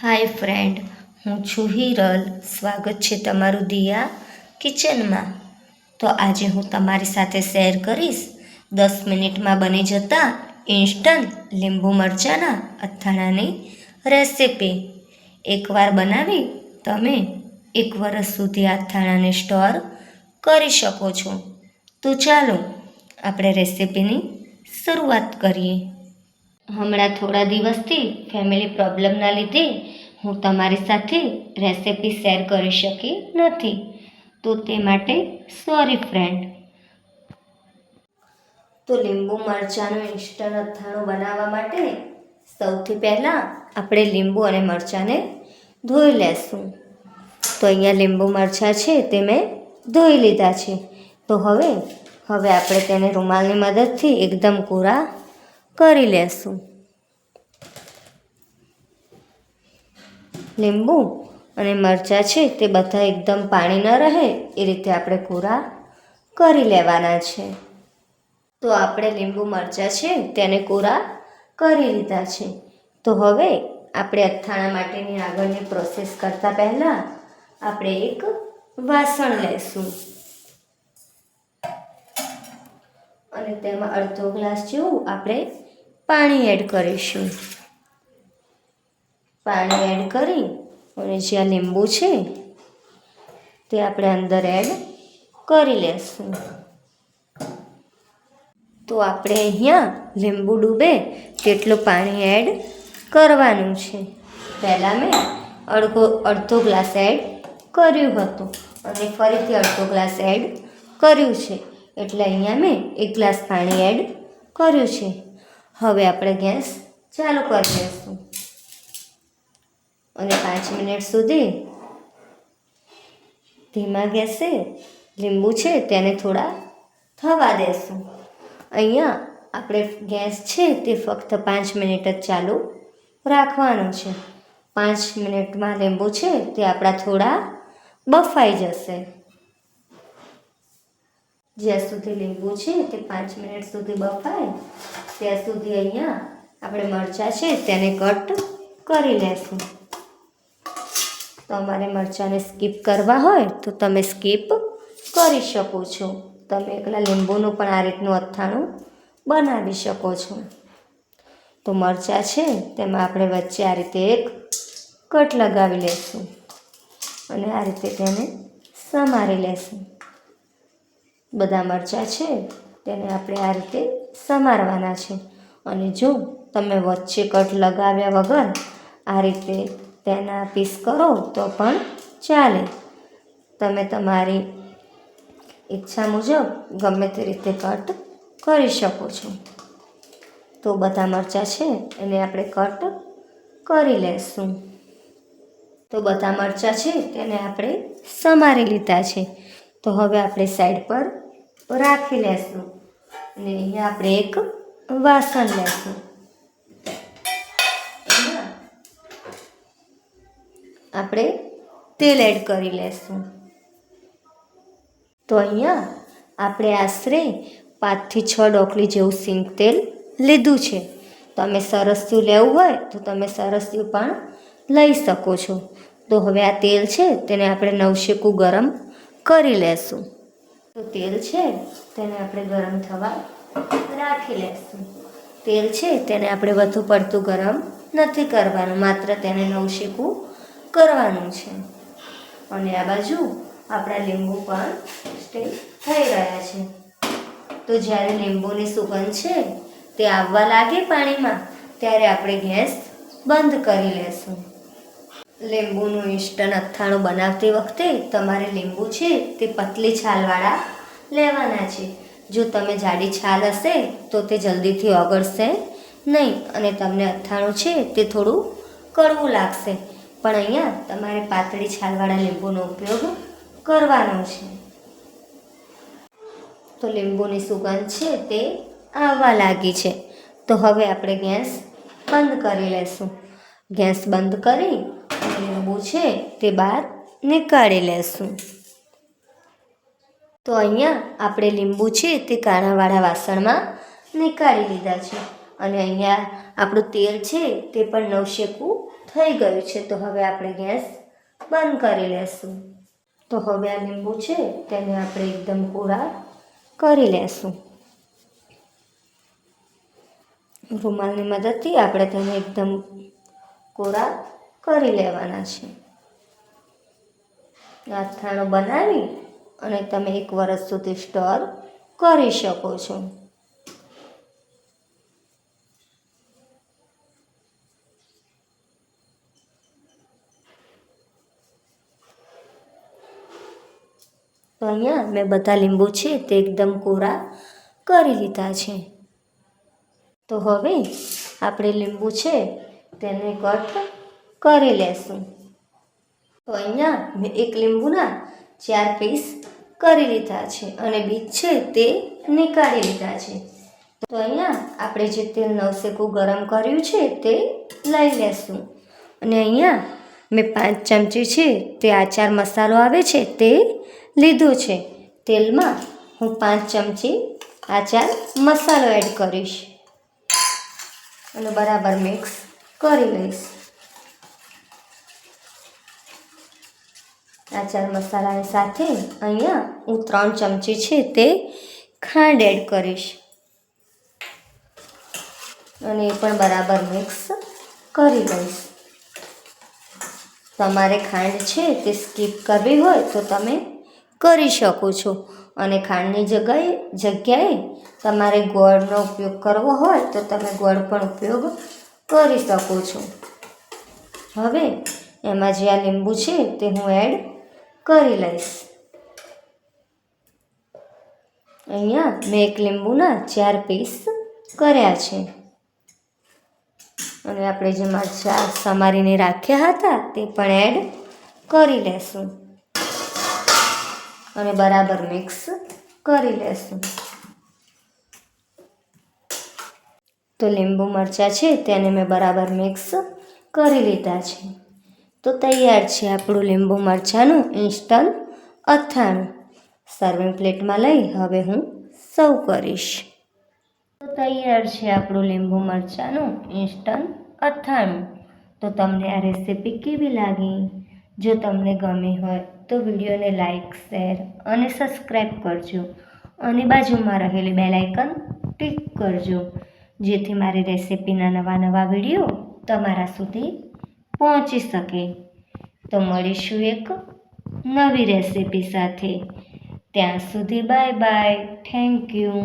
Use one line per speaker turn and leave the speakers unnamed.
હાય friend, હું છું હિરલ. સ્વાગત છે તમારું દિયા કિચનમાં. તો આજે હું તમારી સાથે શેર કરીશ 10 મિનિટમાં બની જતા ઇન્સ્ટન્ટ લીંબુ મરચાંના અથાણાની રેસીપી. એકવાર બનાવી તમે 1 વર્ષ સુધી અથાણાને સ્ટોર કરી શકો છો. તો ચાલો આપણે રેસીપીની શરૂઆત કરીએ. હમણાં થોડા દિવસથી ફેમિલી પ્રોબ્લેમના લીધે હું તમારી સાથે રેસીપી શેર કરી શકી નથી, તો તે માટે સોરી ફ્રેન્ડ. તો લીંબુ મરચાંનું ઇન્સ્ટન્ટ અથાણું બનાવવા માટે સૌથી પહેલાં આપણે લીંબુ અને મરચાંને ધોઈ લેશું. તો અહીંયા લીંબુ મરચાં છે તે મેં ધોઈ લીધા છે. તો હવે આપણે તેને રૂમાલની મદદથી એકદમ કોરા કરી લેશું. લીંબુ અને મરચાં છે તે બધા એકદમ પાણી ન રહે એ રીતે આપણે કોરા કરી લેવાના છે. તો આપણે લીંબુ મરચાં છે તેને કોરા કરી લીધા છે. તો હવે આપણે અથાણા માટેની આગળની પ્રોસેસ કરતાં પહેલાં આપણે એક વાસણ લેશું અને તેમાં અડધો ગ્લાસ જેવું આપણે પાણી એડ કરીશું. પાણી એડ કરી અને જ્યાં લીંબુ છે તે આપણે અંદર એડ કરી લેશું. તો આપણે અહીંયા લીંબુ ડૂબે તેટલું પાણી એડ કરવાનું છે. પહેલાં મેં અડધો ગ્લાસ એડ કર્યું હતું અને ફરીથી અડધો ગ્લાસ એડ કર્યું છે, એટલે અહીંયા મેં 1 ગ્લાસ પાણી એડ કર્યું છે. હવે આપણે ગેસ ચાલુ કરી દઈશું અને 5 મિનિટ સુધી ધીમા ગેસે લીંબુ છે તેને થોડા થવા દેશું. અહીંયા આપણે ગેસ છે તે ફક્ત 5 મિનિટ જ ચાલુ રાખવાનો છે. 5 મિનિટમાં લીંબુ છે તે આપણા થોડા બફાઈ જશે. જ્યાં સુધી લીંબુ છે તે 5 મિનિટ સુધી બફાય ત્યાં સુધી અહીંયા આપણે મરચાં છે તેને કટ કરી લેશું. તમારે મરચાંને સ્કીપ કરવા હોય તો તમે સ્કીપ કરી શકો છો. તમે એકલા લીંબુનું પણ આ રીતનું અથાણું બનાવી શકો છો. તો મરચાં છે તેમાં આપણે વચ્ચે આ રીતે એક કટ લગાવી લઈશું અને આ રીતે તેને સમારી લેશું. બધા મરચાં છે તેને આપણે આ રીતે સમારવાના છે. અને જો તમે વચ્ચે કટ લગાવ્યા વગર આ રીતે તેના પીસ કરો તો પણ ચાલે. તમે તમારી ઈચ્છા મુજબ ગમે તે રીતે કટ કરી શકો છો. તો બધા મરચાં છે એને આપણે કટ કરી લેશું. તો બધા મરચાં છે તેને આપણે સમારી લીધા છે. તો હવે આપણે સાઈડ પર રાખી લેશું અને અહીંયા આપણે એક વાસણ લેશું. આપણે તેલ એડ કરી લેશું. તો અહીંયા આપણે આશરે 5 થી 6 ડોકલી જેવું સિંગ તેલ લીધું છે. તમે સરસ્યું લેવું હોય તો તમે સરસ્યું પણ લઈ શકો છો. તો હવે આ તેલ છે તેને આપણે નવશેકું ગરમ કરી લેશું. તો તેલ છે તેને આપણે ગરમ થવા રાખી લેશું. તેલ છે તેને આપણે વધુ પડતું ગરમ નથી કરવાનું, માત્ર તેને નવશેકું કરવાનું છે. અને આ બાજુ આપણા લીંબુ પણ સ્ટીમ થઈ રહ્યા છે. તો જ્યારે લીંબુની સુગંધ છે તે આવવા લાગે પાણીમાં ત્યારે આપણે ગેસ બંધ કરી લેશું. લીંબુનું ઇન્સ્ટન્ટ અથાણું બનાવતી વખતે તમારે લીંબુ છે તે પતલી છાલવાળા લેવાના છે. જો તમે જાડી છાલ હશે તો તે જલ્દીથી ઓગળશે નહીં અને તમને અથાણું છે તે થોડું કડવું લાગશે. પણ અહીંયા તમારે પાતળી છાલવાળા લીંબુનો ઉપયોગ કરવાનો છે. તો લીંબુની સુગંધ છે તે આવવા લાગી છે. તો હવે આપણે ગેસ બંધ કરી લેશું. ગેસ બંધ કરી અને લીંબુ છે તે બહાર નીકાળી લેશું. તો અહીંયા આપણે લીંબુ છે તે કાણાવાળા વાસણમાં નીકાળી લીધા છે અને અહીંયા આપણું તેલ છે તે પણ નવશેકું થઈ ગયું છે. તો હવે આપણે ગેસ બંધ કરી લેશું. તો હવે આ લીંબુ છે તેને આપણે એકદમ કોરા કરી લેશું. રૂમાલની મદદથી આપણે તેને એકદમ કોરા કરી લેવાના છે. અથાણું બનાવી અને તમે 1 વર્ષ સુધી સ્ટોર કરી શકો છો. તો અહીંયા મેં બધા લીંબુ છે તે એકદમ કોરા કરી લીધા છે. તો હવે આપણે લીંબુ છે તેને કટ કરી લેશું. તો અહીંયા મેં 1 લીંબુના 4 પીસ કરી લીધા છે અને બીજ છે તે નીકાળી લીધા છે. તો અહીંયા આપણે જે તેલ નવસેકું ગરમ કર્યું છે તે લઈ લેશું અને અહીંયા મેં 5 ચમચી છે તે આચાર મસાલો આવે છે તે લીધો છે. તેલમાં હું 5 ચમચી આચાર મસાલો એડ કરીશ અને બરાબર મિક્સ કરી લઈશ. આચાર મસાલાની સાથે અહીંયા હું 3 ચમચી છે તે ખાંડ એડ કરીશ અને એ પણ બરાબર મિક્સ કરી લઈશ. તમારે ખાંડ છે તે સ્કીપ કરવી હોય તો તમે કરી શકો છો અને ખાંડની જગ્યાએ તમારે ગોળનો ઉપયોગ કરવો હોય તો તમે ગોળ પણ ઉપયોગ કરી શકો છો. હવે એમાં જે આ લીંબુ છે તે હું એડ કરી લઈશ. અહીંયા મેં 1 લીંબુના 4 પીસ કર્યા છે અને આપણે જે મરચાં સમારીને રાખ્યા હતા તે પણ એડ કરી લેશું અને બરાબર મિક્સ કરી લેશું. તો લીંબુ મરચાં છે તેને મેં બરાબર મિક્સ કરી લીધા છે. તો તૈયાર છે આપણું લીંબુ મરચાંનું ઇન્સ્ટન્ટ અથાણું. સર્વિંગ પ્લેટમાં લઈ હવે હું સર્વ કરીશ. તો તૈયાર છે આપણું લીંબુ મરચાંનું ઇન્સ્ટન્ટ અથાણું. તો તમને આ રેસીપી કેવી લાગી? જો તમને ગમી હોય તો વિડીયોને લાઈક, શેર અને સબસ્ક્રાઈબ કરજો અને બાજુમાં રહેલી બેલ આઇકન ટિક કરજો જેથી મારી રેસીપીના નવા વિડીયો તમારા સુધી પહોંચી શકે. તો મળીશું એક નવી રેસીપી સાથે. ત્યાં સુધી બાય બાય. Thank you.